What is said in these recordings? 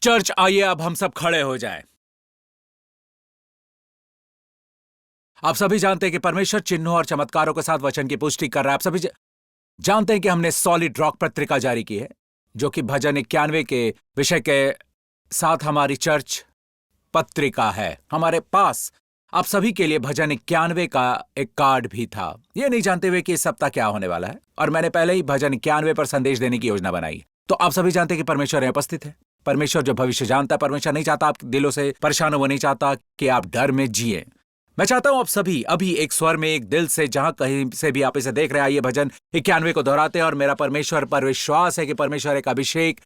Church, आइए अब हम सब खड़े हो जाएं। आप सभी जानते हैं कि परमेश्वर चिन्हों और चमत्कारों के साथ वचन की पुष्टि कर रहा है। आप सभी जानते हैं कि हमने सॉलिड रॉक पत्रिका जारी की है, जो कि भजन 91 के विषय के साथ हमारी चर्च पत्रिका है। हमारे पास आप सभी के लिए भजन 91 का एक कार्ड भी था, ये नहीं जानते हुए कि इस सप्ताह क्या होने वाला है। और मैंने पहले ही भजन 91 पर संदेश देने की योजना बनाई। तो आप सभी जानते हैं कि परमेश्वर यहाँ उपस्थित है। परमेश्वर जो भविष्य जानता है। परमेश्वर नहीं चाहता आप दिलों से परेशान हो, वो नहीं चाहता कि आप डर में जिए। मैं चाहता हूं आप सभी अभी एक स्वर में, एक दिल से, जहां कहीं से भी आप इसे देख रहे हैं, आइए भजन 91 को दोहराते हैं। और मेरा परमेश्वर पर विश्वास है कि परमेश्वर एक अभिषेक,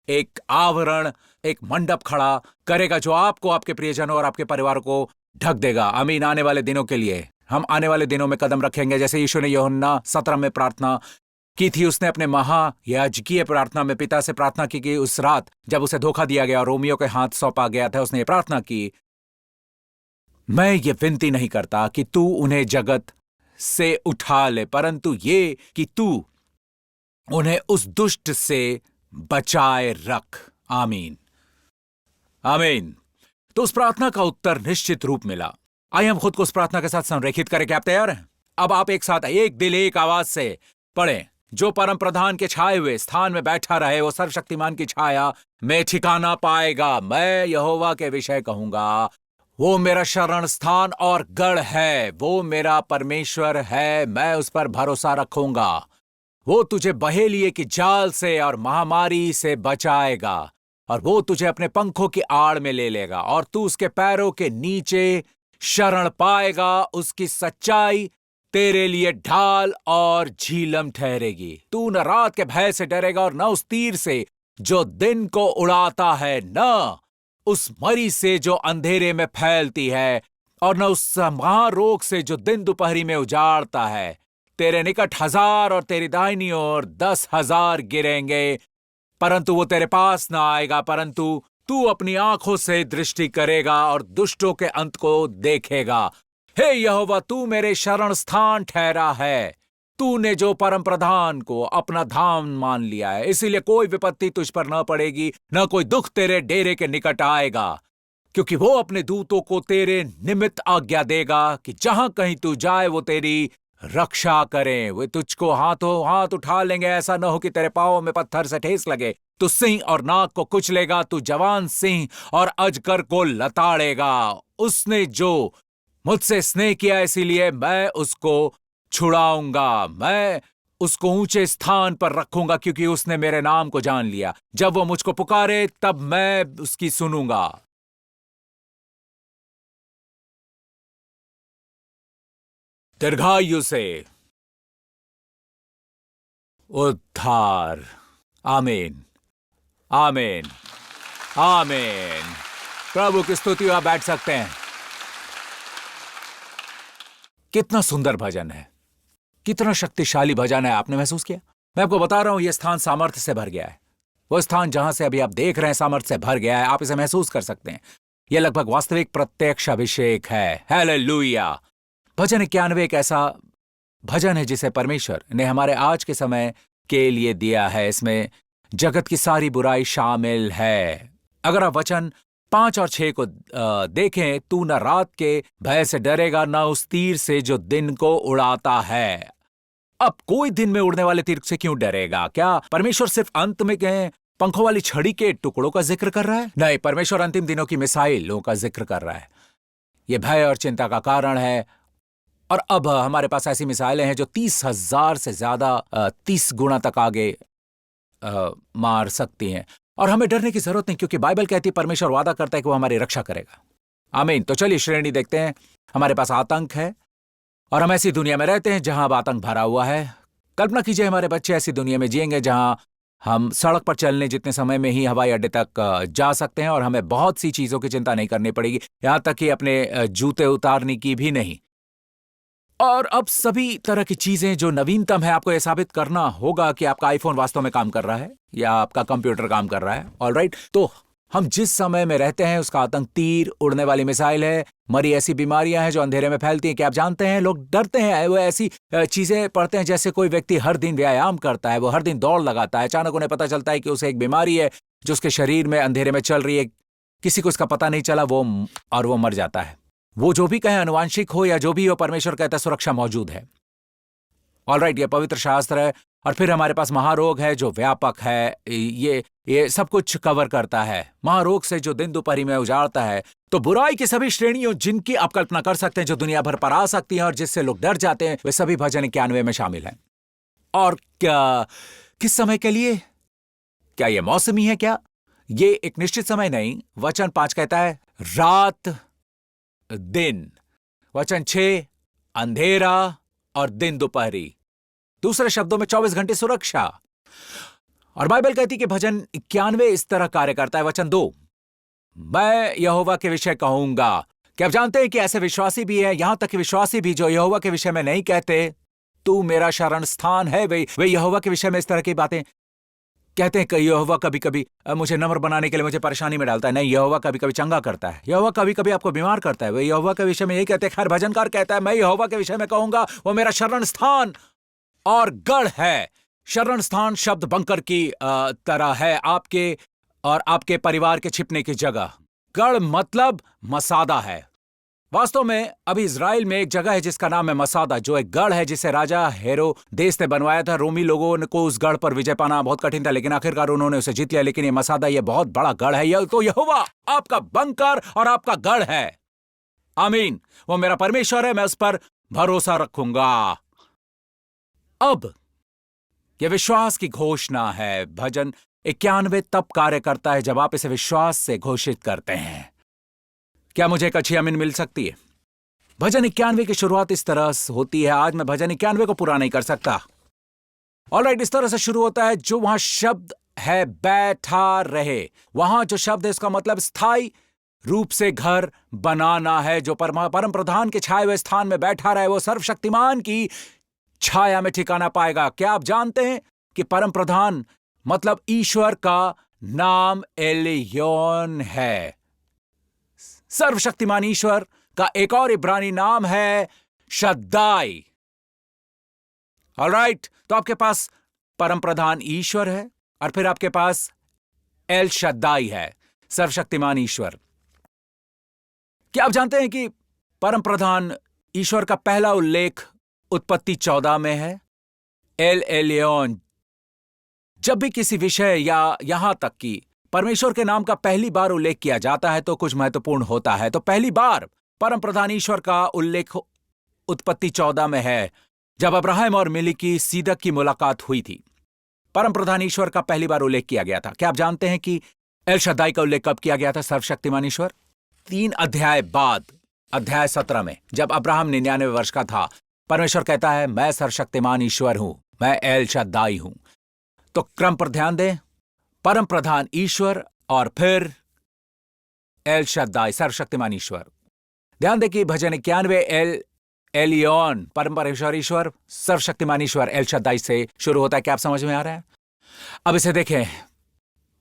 एक आवरण, एक मंडप खड़ा करेगा जो आपको, आपके प्रियजनों और आपके परिवार को ढक देगा। आमीन। आने वाले दिनों के लिए हम आने वाले दिनों में कदम रखेंगे, जैसे यीशु ने यूहन्ना 17 में प्रार्थना की थी। उसने अपने महायाजकीय प्रार्थना में पिता से प्रार्थना की कि उस रात जब उसे धोखा दिया गया और रोमियो के हाथ सौंपा गया था, उसने ये प्रार्थना की, मैं ये विनती नहीं करता कि तू उन्हें जगत से उठा ले, परंतु ये कि तू उन्हें उस दुष्ट से बचाए रख। आमीन, आमीन। तो उस प्रार्थना का उत्तर निश्चित रूप मिला। आइए हम खुद को उस प्रार्थना के साथ संरेखित करें। क्या आप तैयार हैं? अब आप एक साथ एक दिल एक आवाज से पढ़ें। जो परम प्रधान के छाए हुए स्थान में बैठा रहे, वो सर्वशक्तिमान की छाया में ठिकाना पाएगा। मैं यहोवा के विषय कहूंगा, वो मेरा शरण स्थान और गढ़ है, वो मेरा परमेश्वर है, मैं उस पर भरोसा रखूंगा। वो तुझे बहेलिए की जाल से और महामारी से बचाएगा, और वो तुझे अपने पंखों की आड़ में ले लेगा, और तू उसके पैरों के नीचे शरण पाएगा। उसकी सच्चाई तेरे लिए ढाल और झीलम ठहरेगी। तू न रात के भय से डरेगा और न उस तीर से जो दिन को उड़ाता है, न उस मरी से जो अंधेरे में फैलती है, और न उस महारोग से जो दिन दोपहरी में उजाड़ता है। तेरे निकट 1000 और तेरी दाहिनी ओर 10,000 गिरेंगे, परंतु वो तेरे पास ना आएगा। परंतु तू अपनी आंखों से दृष्टि करेगा और दुष्टों के अंत को देखेगा। हे यहोवा, तू मेरे शरण स्थान ठहरा है। तूने जो परम प्रधान को अपना धाम मान लिया है, इसीलिए कोई विपत्ति तुझ पर न पड़ेगी, न कोई दुख तेरे डेरे के निकट आएगा, क्योंकि वो अपने दूतों को तेरे निमित्त आज्ञा देगा कि जहां कहीं तू जाए वो तेरी रक्षा करें। वे तुझको हाथों हाथ उठा लेंगे, ऐसा न हो कि तेरे पांवों में पत्थर से ठेस लगे। तू सिंह और नाग को कुचलेगा, तू जवान सिंह और अजगर को लताड़ेगा। उसने जो मुझसे स्नेह किया, इसीलिए मैं उसको छुड़ाऊंगा। मैं उसको ऊंचे स्थान पर रखूंगा, क्योंकि उसने मेरे नाम को जान लिया। जब वो मुझको पुकारे, तब मैं उसकी सुनूंगा। दीर्घायु से उद्धार। आमीन, आमीन, आमीन। प्रभु की स्तुति। आप बैठ सकते हैं। कितना सुंदर भजन है, कितना शक्तिशाली भजन है। आपने महसूस किया? मैं आपको बता रहा हूं, यह स्थान सामर्थ्य से भर गया है। वो स्थान जहां से अभी आप देख रहे हैं, सामर्थ्य से भर गया है। आप इसे महसूस कर सकते हैं। यह लगभग वास्तविक प्रत्यक्ष अभिषेक है। हालेलुया। भजन 91 एक ऐसा भजन है जिसे परमेश्वर ने हमारे आज के समय के लिए दिया है। इसमें जगत की सारी बुराई शामिल है। अगर आप वचन 5 और 6 को देखें, तू न रात के भय से डरेगा, न उस तीर से जो दिन को उड़ाता है। अब कोई दिन में उड़ने वाले तीर से क्यों डरेगा? क्या परमेश्वर सिर्फ अंत में कहें पंखों वाली छड़ी के टुकड़ों का जिक्र कर रहा है? नहीं, परमेश्वर अंतिम दिनों की मिसाइलों का जिक्र कर रहा है। यह भय और चिंता का कारण है। और अब हमारे पास ऐसी मिसाइलें हैं जो 30,000 से ज्यादा 30 गुना तक आगे मार सकती हैं। और हमें डरने की जरूरत नहीं, क्योंकि बाइबल कहती है, परमेश्वर वादा करता है कि वो हमारी रक्षा करेगा। आमीन। तो चलिए श्रेणी देखते हैं। हमारे पास आतंक है, और हम ऐसी दुनिया में रहते हैं जहां अब आतंक भरा हुआ है। कल्पना कीजिए हमारे बच्चे ऐसी दुनिया में जिएंगे जहां हम सड़क पर चलने जितने समय में ही हवाई अड्डे तक जा सकते हैं, और हमें बहुत सी चीजों की चिंता नहीं करनी पड़ेगी, यहां तक कि अपने जूते उतारने की भी नहीं। और अब सभी तरह की चीजें जो नवीनतम है, आपको यह साबित करना होगा कि आपका आईफोन वास्तव में काम कर रहा है या आपका कंप्यूटर काम कर रहा है। ऑलराइट। तो हम जिस समय में रहते हैं उसका आतंक तीर, उड़ने वाली मिसाइल है, मरी ऐसी बीमारियां हैं जो अंधेरे में फैलती हैं। क्या आप जानते हैं, लोग डरते हैं, वो ऐसी चीजें पढ़ते हैं जैसे कोई व्यक्ति हर दिन व्यायाम करता है, वो हर दिन दौड़ लगाता है, अचानक उन्हें पता चलता है कि उसे एक बीमारी है जो उसके शरीर में अंधेरे में चल रही है, किसी को इसका पता नहीं चला, वो मर जाता है। वो जो भी कहे, अनुवांशिक हो या जो भी हो, परमेश्वर कहता है सुरक्षा मौजूद है। ऑलराइट, ये पवित्र शास्त्र है। और फिर हमारे पास महारोग है जो व्यापक है, ये सब कुछ कवर करता है। महारोग से जो दिन दोपहरी में उजाड़ता है। तो बुराई की सभी श्रेणियों जिनकी आप कल्पना कर सकते हैं, जो दुनिया भर पर आ सकती हैं और जिससे लोग डर जाते हैं, वे सभी भजन 91 में शामिल हैं। और क्या, किस समय के लिए? क्या ये मौसमी है? क्या ये एक निश्चित समय नहीं? वचन 5 कहता है रात दिन, वचन 6 अंधेरा और दिन दोपहरी, दूसरे शब्दों में 24 घंटे सुरक्षा। और बाइबल कहती है कि भजन 91 इस तरह कार्य करता है। वचन 2, मैं यहोवा के विषय कहूंगा। क्या आप जानते हैं कि ऐसे विश्वासी भी है, यहां तक कि विश्वासी भी जो यहोवा के विषय में नहीं कहते तू मेरा शरण स्थान है, वे यहोवा के विषय में इस तरह की बातें कहते हैं कि यहोवा कभी कभी मुझे नम्र बनाने के लिए मुझे परेशानी में डालता है। नहीं, यहोवा कभी कभी चंगा करता है, यहोवा कभी कभी आपको बीमार करता है। वे यहोवा के विषय में यही कहते हैं। हर भजनकार कहता है मैं यहोवा के विषय में कहूंगा, वो मेरा शरण स्थान और गढ़ है। शरण स्थान शब्द बंकर की तरह है, आपके और आपके परिवार के छिपने की जगह। गढ़ मतलब मसादा है। वास्तव में अभी इजराइल में एक जगह है जिसका नाम है मसादा, जो एक गढ़ है जिसे राजा हेरोदेस ने बनवाया था। रोमी लोगों को उस गढ़ पर विजय पाना बहुत कठिन था, लेकिन आखिरकार उन्होंने उसे जीत लिया। लेकिन ये मसादा, ये बहुत बड़ा गढ़ है। यह तो यहोवा आपका बंकर और आपका गढ़ है। आमीन। वो मेरा परमेश्वर है, मैं उस पर भरोसा रखूंगा। अब यह विश्वास की घोषणा है। भजन 91 तब कार्य करता है जब आप इसे विश्वास से घोषित करते हैं। क्या मुझे एक अच्छी आमीन मिल सकती है? भजन 91 की शुरुआत इस तरह होती है। आज मैं भजन 91 को पूरा नहीं कर सकता। ऑलराइट, इस तरह से शुरू होता है। जो वहां शब्द है बैठा रहे, वहां जो शब्द है इसका मतलब स्थायी रूप से घर बनाना है। जो परम प्रधान के छाए हुए स्थान में बैठा रहे, वो सर्वशक्तिमान की छाया में ठिकाना पाएगा। क्या आप जानते हैं कि परम प्रधान मतलब ईश्वर का नाम एलियोन है? सर्वशक्तिमान ईश्वर का एक और इब्रानी नाम है शद्दाई। ऑलराइट, तो आपके पास परम प्रधान ईश्वर है और फिर आपके पास एल शद्दाई है, सर्वशक्तिमान ईश्वर। क्या आप जानते हैं कि परम प्रधान ईश्वर का पहला उल्लेख उत्पत्ति 14 में है? El Elyon. जब भी किसी विषय या यहां तक कि परमेश्वर के नाम का पहली बार उल्लेख किया जाता है तो कुछ महत्वपूर्ण होता है। तो पहली बार परम प्रधान ईश्वर का उल्लेख उत्पत्ति 14 में है, जब अब्राहम और मेलिकिसिदक की मुलाकात हुई थी। परम प्रधान ईश्वर का पहली बार उल्लेख किया गया था। क्या आप जानते हैं कि एल शद्दाई का उल्लेख कब किया गया था? सर्वशक्तिमान ईश्वर 3 अध्याय बाद, अध्याय 17 में, जब अब्राहम 99 वर्ष का था। परमेश्वर कहता है मैं सर्वशक्तिमान ईश्वर हूं, मैं एल शद्दाई हूं। तो क्रम पर ध्यान दें, परम प्रधान ईश्वर और फिर एल शद्दाई, सर्वशक्तिमान ईश्वर। ध्यान दें कि भजन 91 एल एलियोन, परम परमेश्वर ईश्वर, सर्वशक्तिमान ईश्वर एल शद्दाई से शुरू होता है। क्या आप समझ में आ रहा है? अब इसे देखें।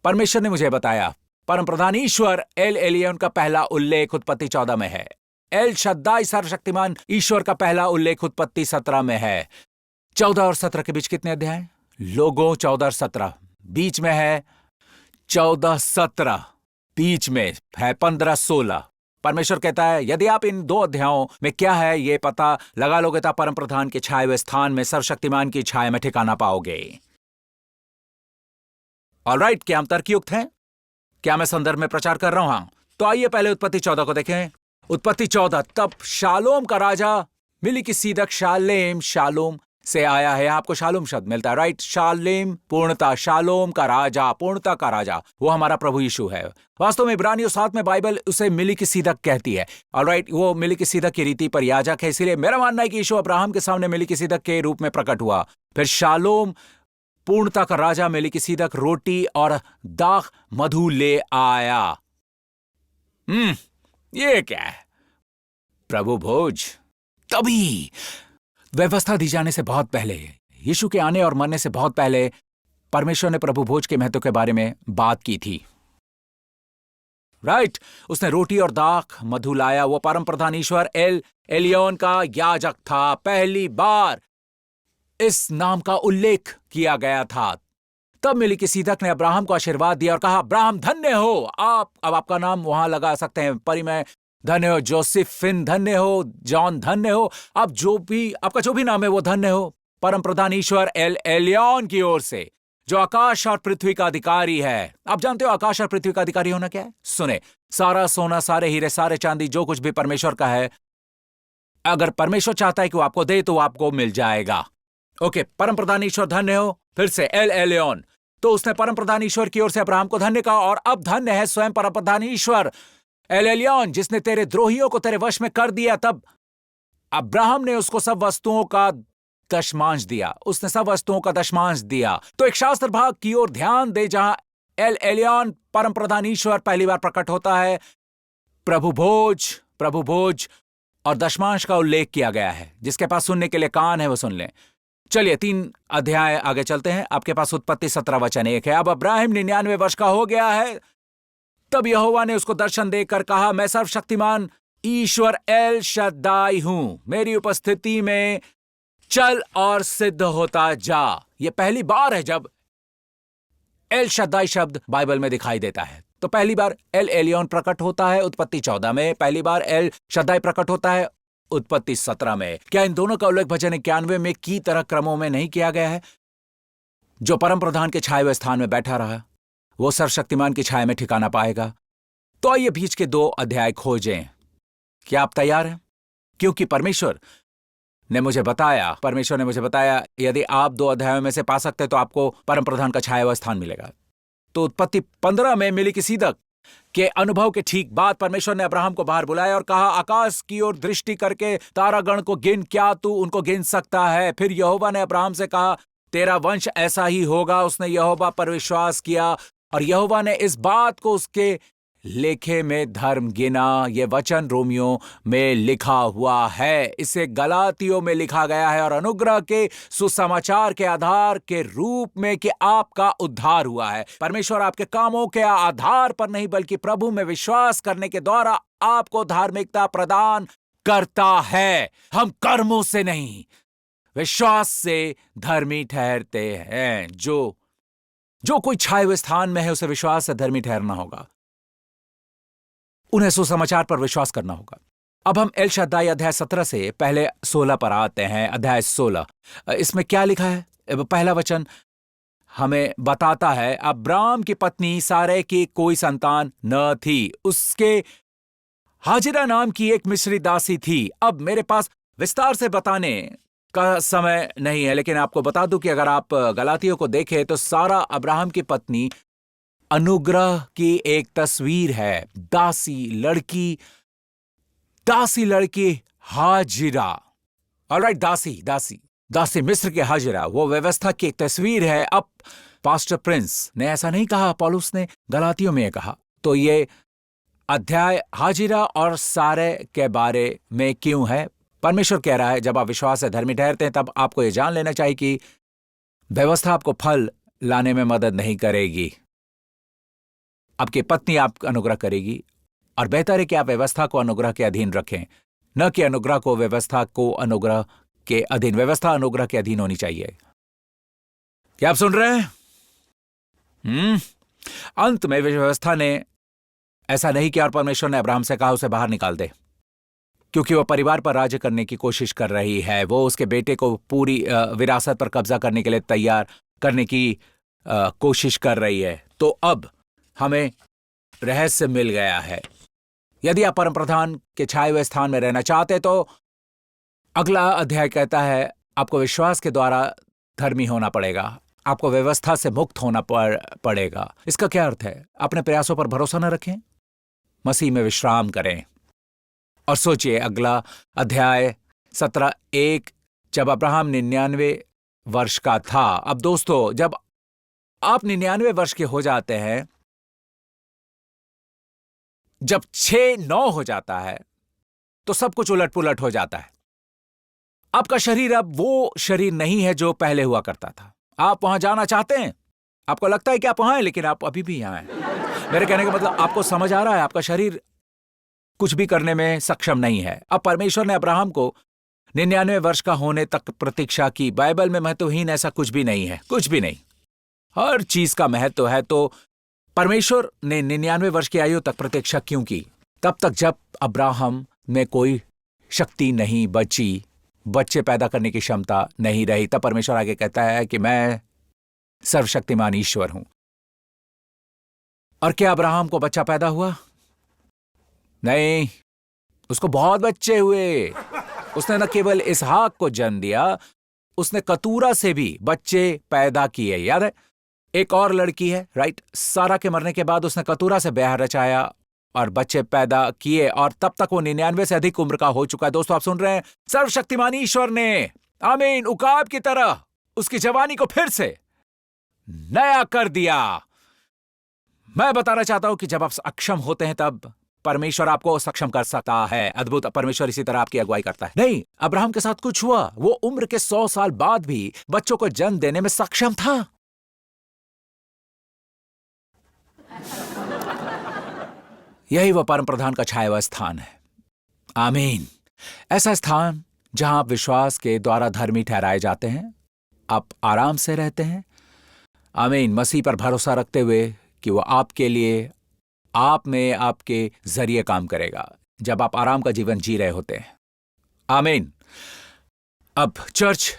परमेश्वर ने मुझे बताया परम प्रधान ईश्वर एल एलियोन का पहला उल्लेख उत्पत्ति 14 में है। एल शद्दाई सर्वशक्तिमान ईश्वर का पहला उल्लेख उत्पत्ति 17 में है। 14 और 17 के बीच कितने अध्याय? लोगों 14 और 17, बीच में है 14-17, बीच में है 15-16। परमेश्वर कहता है यदि आप इन 2 अध्यायों में क्या है ये पता लगा लोगे तो परम प्रधान के छाए हुए स्थान में सर्वशक्तिमान की छाया में ठिकाना पाओगे। ऑलराइट, क्या हम तर्कयुक्त हैं? क्या मैं संदर्भ में प्रचार कर रहा हूं? तो आइए पहले उत्पत्ति 14 को देखें। उत्पत्ति 14, तब शालोम का राजा मेलिकिसिदक, शालोम से आया है। आपको शालोम शब्द मिलता है, राइट? शालेम पूर्णता, शालोम का राजा, पूर्णता का राजा, वो हमारा प्रभु यीशु है। वास्तव में इब्रानियों 7 में बाइबल उसे मेलिकिसिदक कहती है। ऑलराइट, वो मेलिकिसिदक की रीति पर याजक है। इसलिए मेरा मानना है कि यीशु अब्राहम के सामने मेलिकिसिदक के रूप में प्रकट हुआ। फिर शालोम पूर्णता का राजा मेलिकिसिदक रोटी और दाख मधु ले आया। ये क्या है? प्रभु भोज। तभी व्यवस्था दी जाने से बहुत पहले, यीशु के आने और मरने से बहुत पहले परमेश्वर ने प्रभु भोज के महत्व के बारे में बात की थी। राइट। उसने रोटी और दाख मधु लाया। वो परम प्रधान ईश्वर एल एलियोन का याजक था। पहली बार इस नाम का उल्लेख किया गया था। तब मेलिकिसीदक ने अब्राहम को आशीर्वाद दिया और कहा, अब्राहम धन्य हो आप। अब आपका नाम वहां लगा सकते हैं, परी में धन्य हो, जोसेफिन धन्य हो, जॉन धन्य हो। अब जो भी आपका जो भी नाम है वो धन्य हो परम प्रधान ईश्वर एल एलियोन की ओर से, जो आकाश और पृथ्वी का अधिकारी है। आप जानते हो आकाश और पृथ्वी का अधिकारी होना क्या है? सुने, सारा सोना, सारे हीरे, सारे चांदी, जो कुछ भी परमेश्वर का है, अगर परमेश्वर चाहता है कि वो आपको दे तो आपको मिल जाएगा। ओके, परम प्रधान ईश्वर धन्य हो। फिर से एल एलियोन। तो उसने परम प्रधान ईश्वर की ओर से अब्राहम को धन्य कहा, और अब धन्य है स्वयं परम प्रधान ईश्वर एल एलियोन, जिसने तेरे द्रोहियों को तेरे वश में कर दिया। तब अब्राहम ने उसको सब वस्तुओं का दशमांश दिया। उसने सब वस्तुओं का दशमांश दिया। तो एक शास्त्र भाग की ओर ध्यान दे, जहां एल एलियोन परम प्रधान ईश्वर पहली बार प्रकट होता है। प्रभु भोज और दशमांश का उल्लेख किया गया है। जिसके पास सुनने के लिए कान है वो सुन ले। चलिए 3 अध्याय आगे चलते हैं। आपके पास उत्पत्ति 17 वचन 1 है। अब अब्राहम 99 वर्ष का हो गया है। तब यहोवा ने उसको दर्शन देकर कहा, मैं सर्वशक्तिमान ईश्वर एल शद्दाई हूं। मेरी उपस्थिति में चल और सिद्ध होता जा। यह पहली बार है जब एल शद्दाई शब्द बाइबल में दिखाई देता है। तो पहली बार एल एलियोन प्रकट होता है उत्पत्ति 14 में। पहली बार एल शद्दाई प्रकट होता है उत्पत्ति 17 में। क्या इन दोनों का उल्लेख भजन 91 में की तरह क्रमों में नहीं किया गया है? जो परम प्रधान के छाए हुए स्थान में बैठा रहा, वो सर्वशक्तिमान की छाया में ठिकाना पाएगा। तो आइए बीच के 2 अध्याय खोजें। क्या आप तैयार हैं? क्योंकि परमेश्वर ने मुझे बताया यदि आप 2 अध्यायों में से पा सकते तो आपको परम प्रधान का छाया हुआ स्थान मिलेगा। तो उत्पत्ति 15 में मेलिकिसीदक के अनुभव के ठीक बाद परमेश्वर ने अब्राहम को बाहर बुलाया और कहा, आकाश की ओर दृष्टि करके तारागण को गिन, क्या तू उनको गिन सकता है? फिर यहोवा ने अब्राहम से कहा, तेरा वंश ऐसा ही होगा। उसने यहोवा पर विश्वास किया और यहोवा ने इस बात को उसके लेखे में धर्म गिना। यह वचन रोमियो में लिखा हुआ है, इसे गलातियों में लिखा गया है, और अनुग्रह के सुसमाचार के आधार के रूप में कि आपका उद्धार हुआ है। परमेश्वर आपके कामों के आधार पर नहीं बल्कि प्रभु में विश्वास करने के द्वारा आपको धार्मिकता प्रदान करता है। हम कर्मों से नहीं, विश्वास से धर्मी ठहरते हैं। जो कोई छाए हुए स्थान में है उसे विश्वास से धर्मी ठहरना होगा। उन्हें सुसमाचार पर विश्वास करना होगा। अब हम एल शद्दाई अध्याय 17 से पहले 16 पर आते हैं। अध्याय 16, इसमें क्या लिखा है? पहला वचन हमें बताता है, अब्राम की पत्नी सारे की कोई संतान न थी, उसके हाजिरा नाम की एक मिस्री दासी थी। अब मेरे पास विस्तार से बताने का समय नहीं है, लेकिन आपको बता दूं कि अगर आप गलातियों को देखें तो सारा अब्राहम की पत्नी अनुग्रह की एक तस्वीर है। दासी लड़की हाजिरा। ऑलराइट, दासी मिस्र के हाजिरा, वो व्यवस्था की एक तस्वीर है। अब पास्टर प्रिंस ने ऐसा नहीं कहा, पौलुस ने गलातियों में कहा। तो ये अध्याय हाजिरा और सारे के बारे में क्यों है? परमेश्वर कह रहा है, जब आप विश्वास से धर्मी ठहरते हैं तब आपको यह जान लेना चाहिए कि व्यवस्था आपको फल लाने में मदद नहीं करेगी। आपकी पत्नी आपका अनुग्रह करेगी, और बेहतर है कि आप व्यवस्था को अनुग्रह के अधीन रखें, न कि अनुग्रह को व्यवस्था को अनुग्रह के अधीन। व्यवस्था अनुग्रह के अधीन होनी चाहिए। क्या आप सुन रहे हैं? अंत में व्यवस्था ने ऐसा नहीं किया और परमेश्वर ने अब्राहम से कहा उसे बाहर निकाल दे, क्योंकि वह परिवार पर राज्य करने की कोशिश कर रही है। वो उसके बेटे को पूरी विरासत पर कब्जा करने के लिए तैयार करने की कोशिश कर रही है। तो अब हमें रहस्य मिल गया है। यदि आप परम प्रधान के छाए हुए स्थान में रहना चाहते तो अगला अध्याय कहता है आपको विश्वास के द्वारा धर्मी होना पड़ेगा, आपको व्यवस्था से मुक्त होना पड़ेगा। इसका क्या अर्थ है? अपने प्रयासों पर भरोसा न रखें, मसीह में विश्राम करें। और सोचिए अगला अध्याय 17:1, जब अब्राहम 99 वर्ष का था। अब दोस्तों, जब आप 99 वर्ष के हो जाते हैं, जब 6-9 हो जाता है तो सब कुछ उलट पुलट हो जाता है। आपका शरीर अब वो शरीर नहीं है जो पहले हुआ करता था। आप वहां जाना चाहते हैं, आपको लगता है कि आप वहां हैं, लेकिन आप अभी भी यहां हैं। मेरे कहने का मतलब आपको समझ आ रहा है, आपका शरीर कुछ भी करने में सक्षम नहीं है। अब परमेश्वर ने अब्राहम को 99 वर्ष का होने तक प्रतीक्षा की। बाइबल में महत्वहीन ऐसा कुछ भी नहीं है, कुछ भी नहीं। हर चीज का महत्व है। तो परमेश्वर ने 99 वर्ष की आयु तक प्रतीक्षा क्यों की? तब तक जब अब्राहम में कोई शक्ति नहीं बची, बच्चे पैदा करने की क्षमता नहीं रही, तब परमेश्वर आगे कहता है कि मैं सर्वशक्तिमान ईश्वर हूं। और क्या अब्राहम को बच्चा पैदा हुआ? नहीं, उसको बहुत बच्चे हुए। उसने न केवल इसहाक को जन्म दिया, उसने कतूरा से भी बच्चे पैदा किए। याद है, एक और लड़की है, राइट? सारा के मरने के बाद उसने कतूरा से ब्याह रचाया और बच्चे पैदा किए, और तब तक वो 99 से अधिक उम्र का हो चुका है। दोस्तों, आप सुन रहे हैं? सर्वशक्तिमान ईश्वर ने, आमीन, उकाब की तरह उसकी जवानी को फिर से नया कर दिया। मैं बताना चाहता हूं कि जब आप अक्षम होते हैं तब परमेश्वर आपको सक्षम कर सकता है। अद्भुत। परमेश्वर इसी तरह आपकी अगुवाई करता है। नहीं, अब्राहम के साथ कुछ हुआ। वो उम्र के 100 साल बाद भी बच्चों को जन्म देने में सक्षम था। यही वह परम प्रधान का छाया हुआ स्थान है। आमीन। ऐसा स्थान जहां आप विश्वास के द्वारा धर्मी ठहराए जाते हैं, आप आराम से रहते हैं। आमीन। मसीह पर भरोसा रखते हुए कि वो आपके लिए, आप में, आपके जरिए काम करेगा जब आप आराम का जीवन जी रहे होते हैं। आमीन। अब चर्च,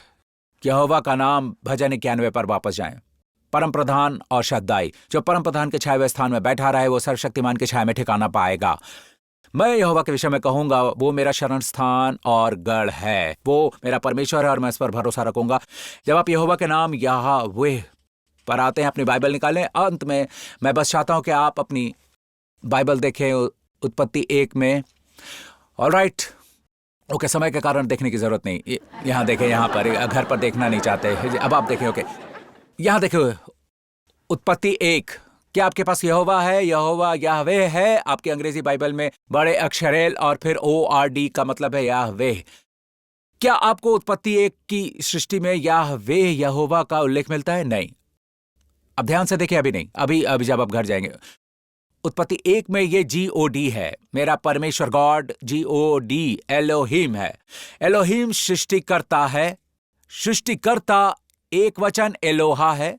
यहोवा का नाम, भजन 91 पर वापस जाएं। परम प्रधान और श्रद्धाई, जो परम प्रधान के छाए हुए स्थान में बैठा रहे, वो सर्वशक्तिमान के छाया में ठिकाना पाएगा। मैं यहोवा के विषय में कहूंगा, वो मेरा शरण स्थान और गढ़ है, वो मेरा परमेश्वर है और मैं इस पर भरोसा रखूंगा। जब आप यहोवा के नाम यहोवे पर आते हैं, अपनी बाइबल निकालें। अंत में मैं बस चाहता हूं कि आप अपनी बाइबल देखें, उत्पत्ति 1 में। ऑलराइट, ओके, समय के कारण देखने की जरूरत नहीं। यहां देखें, यहां पर, घर पर देखना नहीं चाहते, अब आप देखें। ओके, यहां देखो, उत्पत्ति 1। क्या आपके पास यहोवा है? यहोवा याहवे है। आपकी अंग्रेजी बाइबल में बड़े अक्षर एल और फिर ORD का मतलब है याहवे। क्या आपको उत्पत्ति 1 की सृष्टि में याहवे, यहोवा का उल्लेख मिलता है? नहीं। अब ध्यान से देखिए, अभी नहीं, अभी जब आप घर जाएंगे। उत्पत्ति 1 में ये GOD है, मेरा परमेश्वर, गॉड, GOD, एलोहिम है। एलोहिम सृष्टिकर्ता है। सृष्टिकर्ता एक वचन एलोहा है,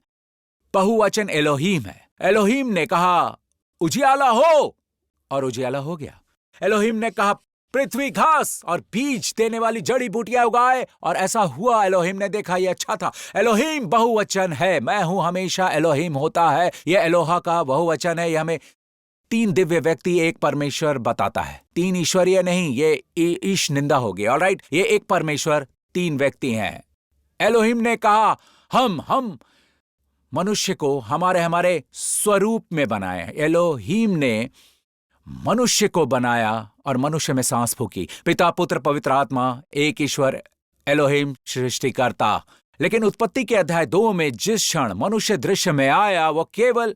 बहुवचन एलोहिम है। एलोहिम ने कहा उजियाला हो, और उजियाला हो गया। एलोहिम ने कहा पृथ्वी घास और बीज देने वाली जड़ी बूटियां उगाए, और ऐसा हुआ। एलोहिम ने देखा यह अच्छा था। एलोहिम बहुवचन है। मैं हूं हमेशा एलोहिम होता है। यह एलोहा का बहुवचन है। यह हमें 3 दिव्य व्यक्ति एक परमेश्वर बताता है। 3 ईश्वरीय नहीं, ये ईश निंदा होगी। ऑलराइट, ये एक परमेश्वर, 3 व्यक्ति हैं। एलोहिम ने कहा हम मनुष्य को हमारे स्वरूप में बनाए। एलोहिम ने मनुष्य को बनाया और मनुष्य में सांस फूकी। पिता, पुत्र, पवित्र आत्मा, एक ईश्वर, एलोहिम सृष्टिकर्ता। लेकिन उत्पत्ति के अध्याय 2 में जिस क्षण मनुष्य दृश्य में आया, वो केवल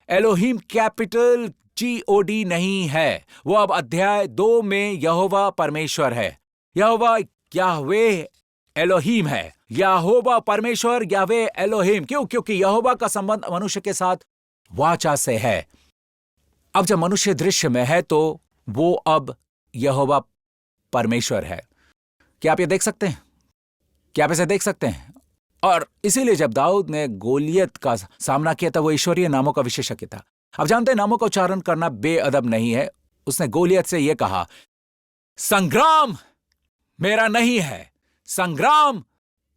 एलोहिम कैपिटल GOD नहीं है। वो अब अध्याय 2 में यहोवा परमेश्वर है। यहोवा याहवे एलोहिम है। यहोवा परमेश्वर, याहवे एलोहिम। क्यों? क्योंकि यहोवा का संबंध मनुष्य के साथ वाचा से है। अब जब मनुष्य दृश्य में है तो वो अब यहोवा परमेश्वर है। क्या आप ये देख सकते हैं? क्या आप इसे देख सकते हैं? और इसीलिए जब दाऊद ने गोलियत का सामना किया था, वो ईश्वरीय नामों का विशेषज्ञ था। अब जानते हैं, नामों का उच्चारण करना बेअदब नहीं है। उसने गोलियत से यह कहा, संग्राम मेरा नहीं है, संग्राम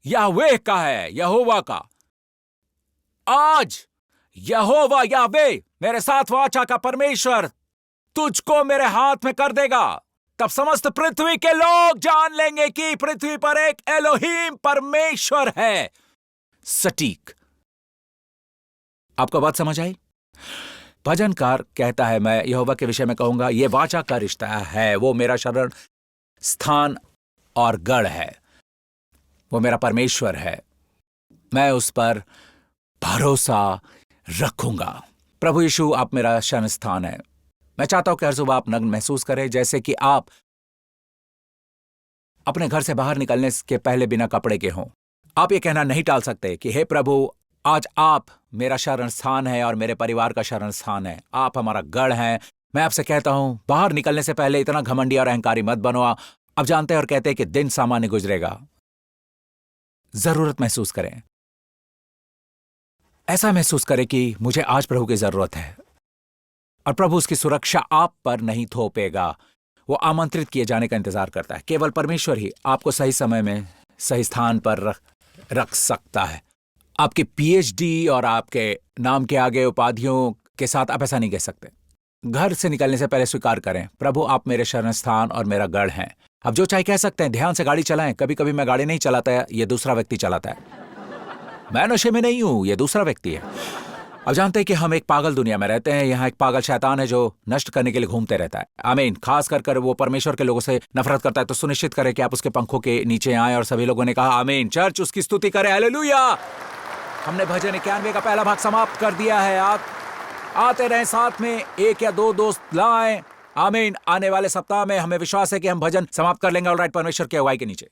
याहवे का है, यहोवा का। आज यहोवा याहवे, मेरे साथ वाचा का परमेश्वर, तुझको मेरे हाथ में कर देगा। तब समस्त पृथ्वी के लोग जान लेंगे कि पृथ्वी पर एक एलोहिम परमेश्वर है। सटीक। आपको बात समझ आई? भजनकार कहता है, मैं यहोवा के विषय में कहूंगा, यह वाचा का रिश्ता है। वो मेरा शरण स्थान और गढ़ है। वो मेरा परमेश्वर है। मैं उस पर भरोसा रखूंगा। प्रभु यीशु, आप मेरा शरण स्थान है। मैं चाहता हूं कि हर सुबह आप नग्न महसूस करें, जैसे कि आप अपने घर से बाहर निकलने के पहले बिना कपड़े के हों। आप ये कहना नहीं टाल सकते कि हे प्रभु, आज आप मेरा शरण स्थान है और मेरे परिवार का शरण स्थान है। आप हमारा गढ़ हैं। मैं आपसे कहता हूं, बाहर निकलने से पहले इतना घमंडी और अहंकारी मत बनो। अब जानते हैं और कहते हैं कि दिन सामान्य गुजरेगा। जरूरत महसूस करें, ऐसा महसूस करें कि मुझे आज प्रभु की जरूरत है, और प्रभु उसकी सुरक्षा आप पर नहीं थोपेगा। वो आमंत्रित किए जाने का इंतजार करता है। केवल परमेश्वर ही आपको सही समय में सही स्थान पर रख सकता है। आपके पीएचडी और आपके नाम के आगे उपाधियों के साथ आप ऐसा नहीं कह सकते। घर से निकलने से पहले स्वीकार करें, प्रभु आप मेरे शरण स्थान और मेरा गढ़ हैं। अब जो चाहे कह सकते हैं। ध्यान से गाड़ी चलाएं। कभी कभी मैं गाड़ी नहीं चलाता है, ये दूसरा व्यक्ति चलाता है। मैं नशे में नहीं हूं, ये दूसरा व्यक्ति है। अब जानते हैं कि हम एक पागल दुनिया में रहते हैं। यहाँ एक पागल शैतान है जो नष्ट करने के लिए घूमते रहता है। आमीन। खास कर वो परमेश्वर के लोगों से नफरत करता है। तो सुनिश्चित करें कि आप उसके पंखों के नीचे आए। और सभी लोगों ने कहा आमीन। चर्च उसकी स्तुति करे। हालेलुया। हमने भजन 91 का पहला भाग समाप्त कर दिया है। आप आते रहें, साथ में एक या दो दोस्त लाएं। आमीन। आने वाले सप्ताह में हमें विश्वास है कि हम भजन समाप्त कर लेंगे। ऑलराइट, परमेश्वर की अगुवाई के नीचे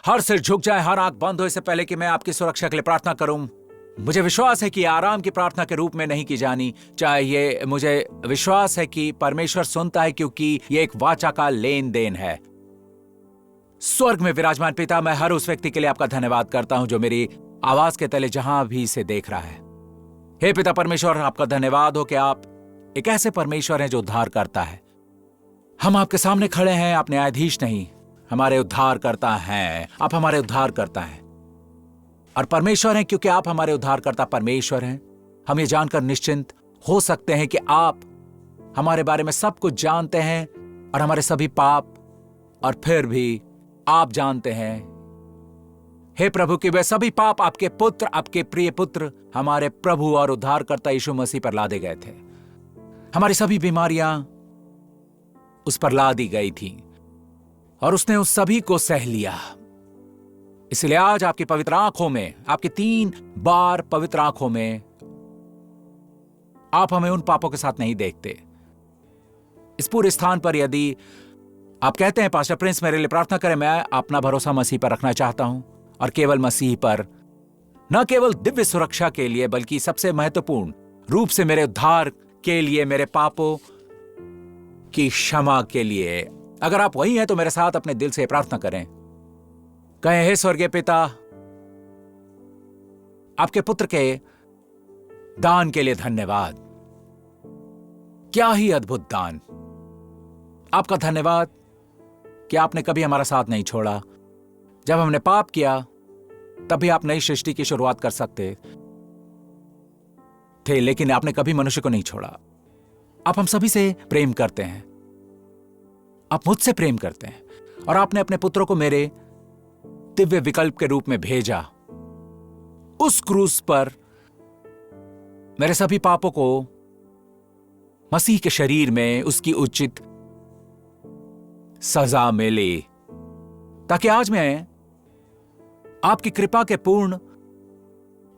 हर सिर झुक जाए, हर आंख बंद हो। इससे पहले कि मैं आपकी सुरक्षा के लिए प्रार्थना करूं, मुझे विश्वास है कि आराम की प्रार्थना के रूप में नहीं की जानी चाहिए। मुझे विश्वास है कि परमेश्वर सुनता है, क्योंकि यह एक वाचा का लेन देन है। स्वर्ग में विराजमान पिता, मैं हर उस व्यक्ति के लिए आपका धन्यवाद करता हूं जो मेरी आवाज के तले जहां भी इसे देख रहा है। हे पिता परमेश्वर, आपका धन्यवाद हो कि आप एक ऐसे परमेश्वर हैं जो उद्धार करता है। हम आपके सामने खड़े हैं, आप न्यायाधीश नहीं, हमारे उद्धार करता हैं। आप हमारे उद्धार करता हैं और परमेश्वर हैं, क्योंकि आप हमारे उद्धारकर्ता परमेश्वर हैं। हम ये जानकर निश्चिंत हो सकते हैं कि आप हमारे बारे में सब कुछ जानते हैं और हमारे सभी पाप, और फिर भी आप जानते हैं हे प्रभु कि वे सभी पाप आपके पुत्र, आपके प्रिय पुत्र, हमारे प्रभु और उद्धारकर्ता यीशु मसीह पर लादे गए थे। हमारी सभी बीमारियां उस पर लादी गई थी और उसने उस सभी को सह लिया। इसलिए आज आपकी पवित्र आंखों में, आपकी 3 बार पवित्र आंखों में, आप हमें उन पापों के साथ नहीं देखते। इस पूरे स्थान पर यदि आप कहते हैं पास्टर प्रिंस मेरे लिए प्रार्थना करें, मैं अपना भरोसा मसीह पर रखना चाहता हूं, और केवल मसीह पर, न केवल दिव्य सुरक्षा के लिए बल्कि सबसे महत्वपूर्ण रूप से मेरे उद्धार के लिए, मेरे पापों की क्षमा के लिए। अगर आप वही हैं तो मेरे साथ अपने दिल से प्रार्थना करें। कहें, हे स्वर्गीय पिता, आपके पुत्र के दान के लिए धन्यवाद। क्या ही अद्भुत दान। आपका धन्यवाद कि आपने कभी हमारा साथ नहीं छोड़ा। जब हमने पाप किया तभी आप नई सृष्टि की शुरुआत कर सकते थे, लेकिन आपने कभी मनुष्य को नहीं छोड़ा। आप हम सभी से प्रेम करते हैं, आप मुझसे प्रेम करते हैं, और आपने अपने पुत्रों को मेरे दिव्य विकल्प के रूप में भेजा। उस क्रूस पर मेरे सभी पापों को मसीह के शरीर में उसकी उचित सजा मिले, ताकि आज मैं आपकी कृपा के पूर्ण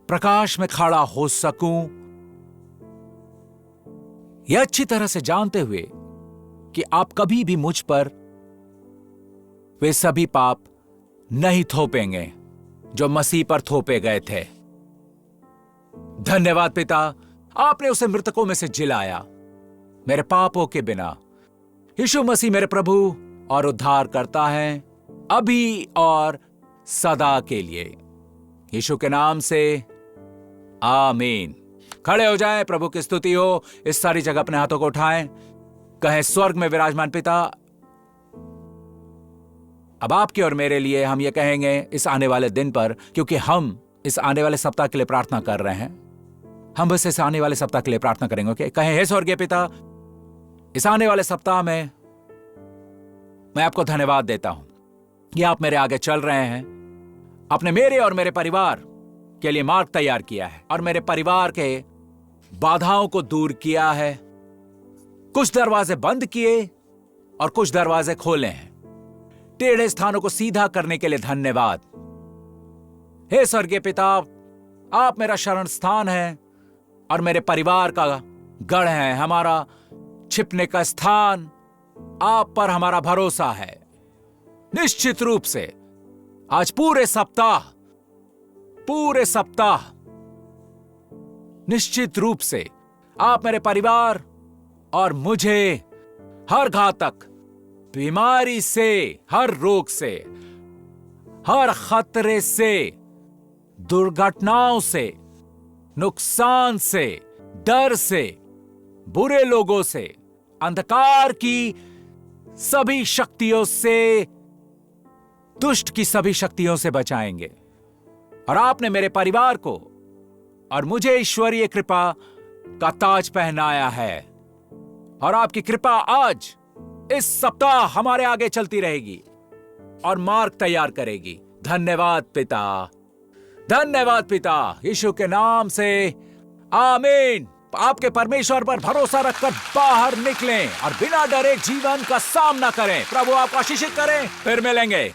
प्रकाश में खड़ा हो सकूं, यह अच्छी तरह से जानते हुए कि आप कभी भी मुझ पर वे सभी पाप नहीं थोपेंगे जो मसीह पर थोपे गए थे। धन्यवाद पिता, आपने उसे मृतकों में से जिलाया मेरे पापों के बिना। यीशु मसीह मेरे प्रभु और उद्धार करता है, अभी और सदा के लिए। यीशु के नाम से आमीन। खड़े हो जाएं, प्रभु की स्तुति हो। इस सारी जगह अपने हाथों को उठाएं, कहें, स्वर्ग में विराजमान पिता, अब आपके और मेरे लिए हम ये कहेंगे इस आने वाले दिन पर, क्योंकि हम इस आने वाले सप्ताह के लिए प्रार्थना कर रहे हैं। हम बस इस आने वाले सप्ताह के लिए प्रार्थना करेंगे। ओके, कहें, हे स्वर्गीय पिता, इस आने वाले सप्ताह में मैं आपको धन्यवाद देता हूं कि आप मेरे आगे चल रहे हैं। आपने मेरे और मेरे परिवार के लिए मार्ग तैयार किया है और मेरे परिवार के बाधाओं को दूर किया है। कुछ दरवाजे बंद किए और कुछ दरवाजे खोले हैं। टेढ़े स्थानों को सीधा करने के लिए धन्यवाद। हे स्वर्गीय पिता, आप मेरा शरण स्थान है और मेरे परिवार का गढ़ है, हमारा छिपने का स्थान। आप पर हमारा भरोसा है। निश्चित रूप से आज पूरे सप्ताह निश्चित रूप से आप मेरे परिवार और मुझे हर घातक बीमारी से, हर रोग से, हर खतरे से, दुर्घटनाओं से, नुकसान से, डर से, बुरे लोगों से, अंधकार की सभी शक्तियों से, दुष्ट की सभी शक्तियों से बचाएंगे। और आपने मेरे परिवार को और मुझे ईश्वरीय कृपा का ताज पहनाया है, और आपकी कृपा आज इस सप्ताह हमारे आगे चलती रहेगी और मार्ग तैयार करेगी। धन्यवाद पिता, धन्यवाद पिता, यीशु के नाम से आमीन। आपके परमेश्वर पर भरोसा रखकर बाहर निकलें और बिना डरे जीवन का सामना करें। प्रभु आपको आशीषित करें। फिर मिलेंगे।